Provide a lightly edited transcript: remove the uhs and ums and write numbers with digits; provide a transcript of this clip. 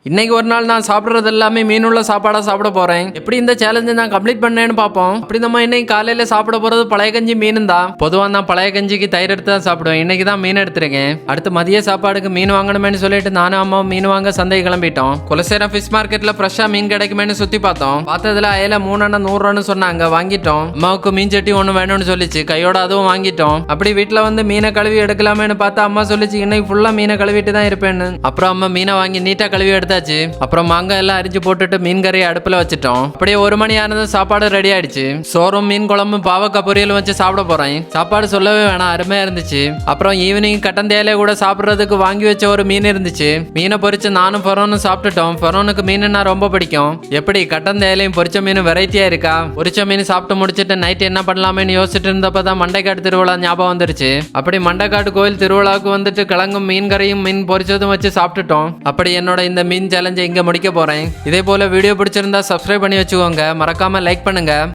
இன்னைக்கு ஒரு நாள் நான் சாப்பிட்றது எல்லாமே மீனுள்ள சாப்பாடாக சாப்பிட போறேன். எப்படி இந்த சேலஞ்சை நான் கம்ப்ளீட் பண்ணேன்னு பார்ப்போம். அப்படி நம்ம இன்னைக்கு காலையில சாப்பிட போறது பழைய கஞ்சி மீனும் தான். பொதுவாக நான் பழைய கஞ்சிக்கு தயிர் எடுத்து தான் சாப்பிடுவேன். இன்னைக்கு தான் மீன் எடுத்துருக்கேன். அடுத்து மதிய சாப்பாடுக்கு மீன் வாங்கணுமேனு சொல்லிட்டு நானும் அம்மாவும் மீன் வாங்க சந்தை கிளம்பிட்டோம். குலசேரம் ஃபிஷ் மார்க்கெட்ல ஃப்ரெஷ்ஷா மீன் கிடைக்குமேனு சுத்தி பார்த்தோம். பார்த்ததுல அயல 3 அண்ணா 100 ரூபான்னு சொன்னாங்க. வாங்கிட்டோம். அம்மாவுக்கு மீன் சட்டி ஒன்று வேணும்னு சொல்லிச்சு. கையோட அதுவும் வாங்கிட்டோம். அப்படி வீட்டில் வந்து மீனை கழுவி எடுக்கலாமேனு பார்த்தா அம்மா சொல்லிச்சு இன்னைக்கு ஃபுல்லா மீனை கழுவிட்டு தான் இருப்பேன்னு. அப்புறம் அம்மா மீனை வாங்கி நீட்டா கழுவி எடுத்தாச்சு. அப்புறம் மாங்காய் எல்லாம் அரிஞ்சு போட்டுட்டு மீன் கறி அடுப்புல வச்சுட்டோம். அப்படியே 1 மணி ஆனதும் சாப்பாடு ரெடி ஆயிடுச்சு. சோறும் மீன் குழம்பும் பாவக்காய் பொரியல் வச்சு சாப்பிட போறேன். சாப்பாடு சொல்லவே வேணாம், அருமையா இருந்துச்சு. அப்புறம் ஈவினிங் கட்டந்தேலைய கூட சாப்பிட்றதுக்கு வாங்கி வச்ச ஒரு மீன் இருந்துச்சு. மீனை பொரிச்சு நானும் ஃபெரோனும் சாப்பிட்டுட்டோம். ஃபெரோனுக்கு மீனுன்னா ரொம்ப பிடிக்கும். எப்படி கட்டந்தேலையும் பொரிச்ச மீன் வெரைட்டியா இருக்கா? பொரிச்ச மீன் சாப்பிட்டு முடிச்சுட்டு நைட் என்ன பண்ணலாமேன்னு யோசிச்சுட்டு இருந்தப்பதான் மண்டைக்காடு திருவிழா ஞாபகம் வந்துருச்சு. அப்படி மண்டைக்காடு கோயில் திருவிழாவுக்கு வந்துட்டு கிழங்கும் மீன் கறியும் மீன் பொரிச்சதும் வச்சு சாப்பிட்டுட்டோம். அப்படி என்னோட இந்த மீன் சேலஞ்சை இங்க முடிக்க போறேன். இதே போல வீடியோ பிடிச்சிருந்தா சப்ஸ்கிரைப் பண்ணி வச்சுக்கோங்க. மறக்காம லைக் பண்ணுங்க.